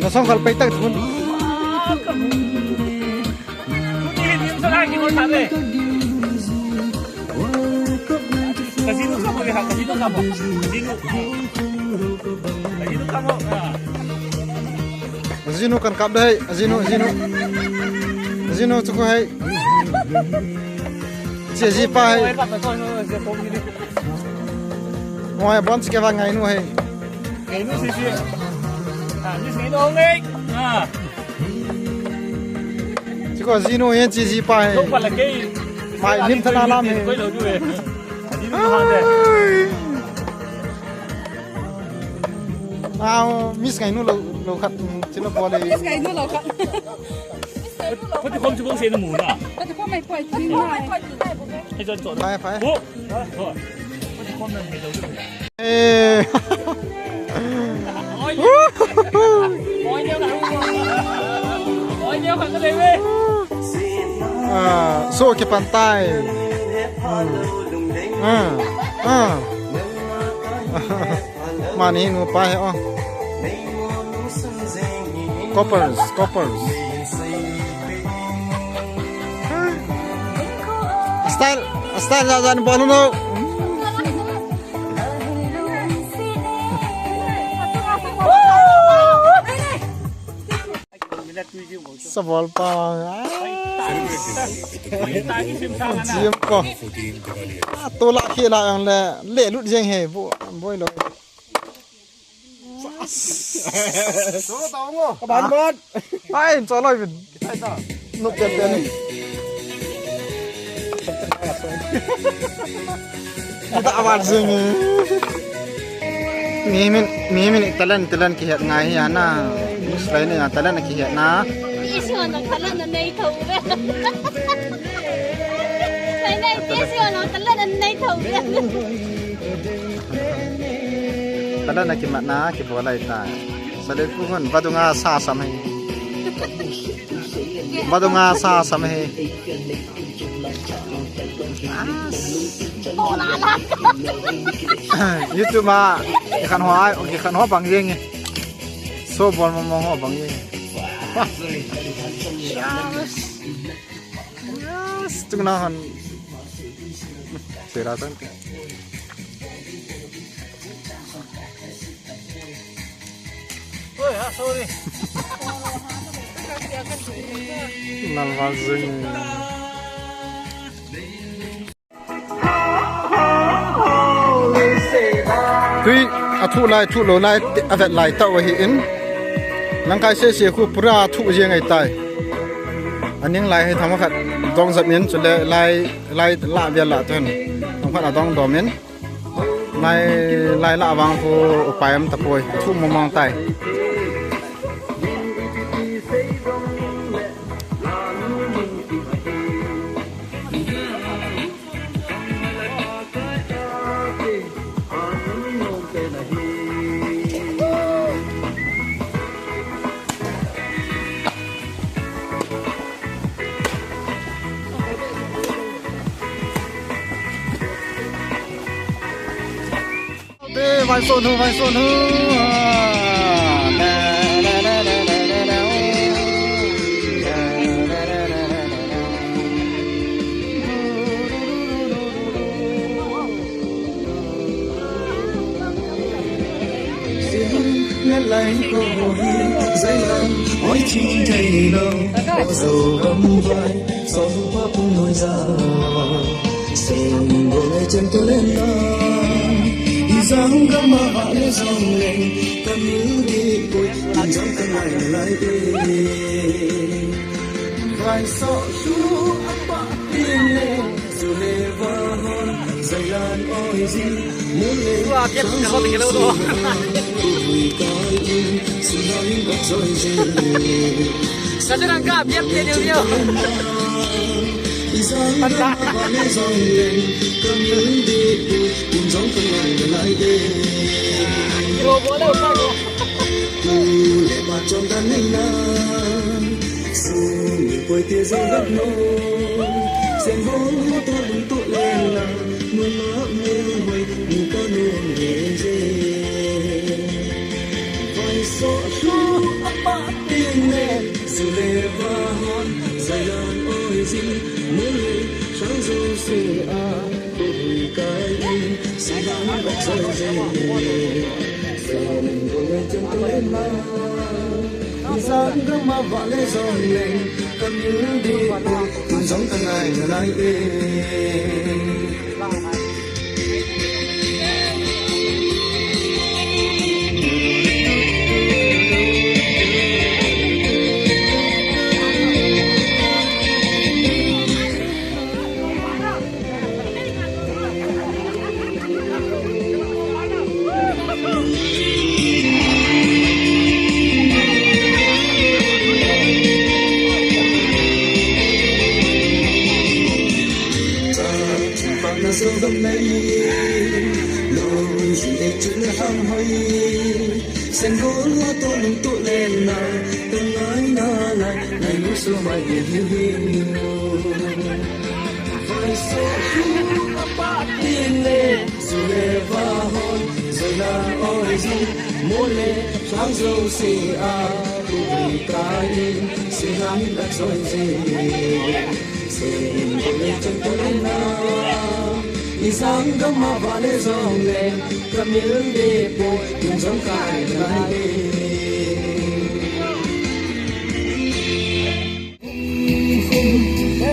เราส่งกันไปตั้งทุนKasino kamu lihat, kasino kamu. Kasino kamu. Azino kan kap dai, azino. Azino tu ko hai. Ji pa hai. Moi bon ke va ngai nu hai. Ngai nu si. Ni ngai nu ngai. Ji ko azino yen ji pa hai. Không phải là cái mai lim thana lam hai. Quay đầu đuôi. Miss ngai nu lo khat chilo pole. Miss ngai nu lo khat. Có thể không chụp xe nó mù nữa. Có thể không mày quay phim này. Hay dân chọn. Phải. Ủa. Rồi. Có thể không nên hay đầu đuôi. Ê. Ôi nheo cả. Ôi nheo cả cái này đi. So ke pantai. Mani nu pa hai oh. Coppers. Style jajan bolu no. Sabol pa. Diam ko. Tola khela ang le lut jeng he boy lo. Số tao ngô. Các bạn bớt. Ai cho lôi về. Ai sao? Nộp tiền này. Kita awal sing. Mimin talan ki het ngai ya na. Selain ni talan ki het na. Isu nak talan nei thau ve. Nei isu nak talan nei thau ve. Talan ki makna ki bolai ta. Sale ku hon badunga sa samai. Badunga sa samai. YouTube ma kan hoa bang yeng. So bol mo hoa bang yeng. Yes. Tungna han. Seratan. Ôi, sorry. Nalvazing. Tui athu lai thu lo lai avet lai ta wa hi in langkai se khu pura thu je ngai tai aning lai hai thama khat dong zat men chule lai la bia la ton tong khat dong do men lai la wang pu upayam tapoi thu momong tai vai son hu lại cô dây lăn ôi chi thầy đâu dầu gấm vai gió qua cùng nỗi ra sương đôi chân tôi lên đi dáng gấm mà vẽ dòng lên tâm nhớ đi cuối tình trong căn này lại đi vài sọ chú ấp bạ tin lên dù lê vỡ hôn dây lăn ôi gì muốn lên Wah, dia tak boleh kena tu. Hãy subscribe bắt rồi gì Sao cho đang gặp biết tiền nhiều Isang và lẽ dòng lên cầm những đi cùng giống con lại đi Nhiều bố đâu sao được để mà trong ta nên na dù người quay tia ra đất nôi xem bốn tôi đừng tụ lên là mưa mưa mưa mây mưa có nương về dê vài số số apa tiếng lên dù lệ và hòn dài lan ôi gì mưa lệ sáng dâu xì a tôi cái sẽ đang bắt rơi dê dòng của người chân tôi mà Isang gama vale dòng lên cầm những đi cùng giống cả ngày lại sâu đậm này lâu chỉ để chữ ham hơi sen gỗ tôi đừng tụ lên nào từng nói na lại ngày lúc xưa mai để hiu hiu vài số apa tin lên dù lệ và hôn rồi là ôi gì muốn lệ sáng dâu xì a tôi cái xì nắng đã rồi gì xin tôi chân tôi lên nào Isang gama vale dòng lên cầm những đi bồi cùng giống cài lại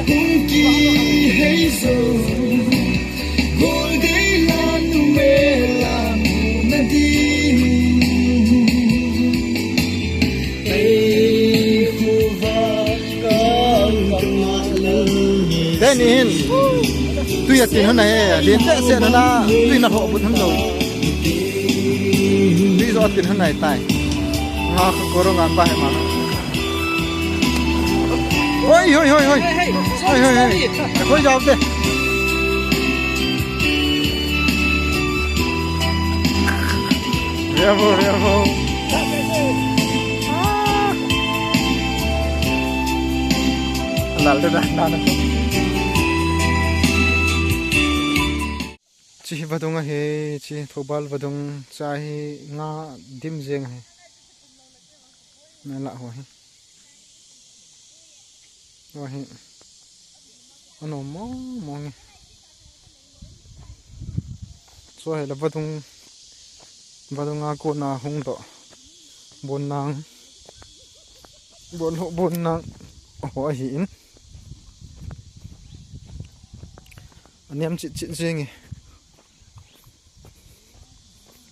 hùng kỳ hay rồi ngồi đây là nụ mê là nụ men tin đây khu vực con tên in tuy là tiền hơn này liền sẽ xe nó là tuy là hộ một thằng đầu tuy do tiền hơn này tài ngà có rong ăn bài mà ôi ôi ôi ôi ôi ôi ôi ôi giàu thế bravo bravo là chi vadung a he chi thobal vadung cha hi nga dim jeng he na la ho he ho he ano mo nge so he la vadung a ko na hung do bon nang ho hi in aniam chi jeng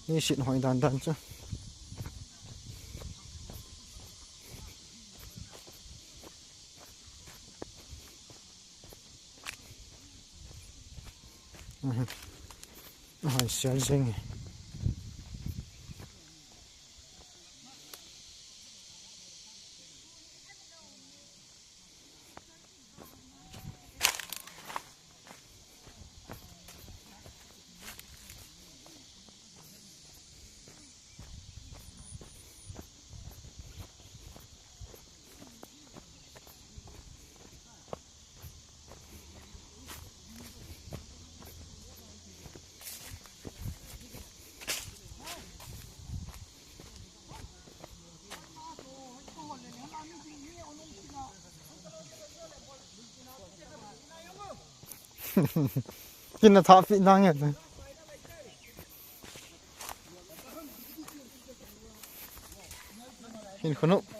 นี่สิหอยดันจ้ะหอยเสียจริงกินท้าฟินั่งอย่างนี้เห็นคนนู้น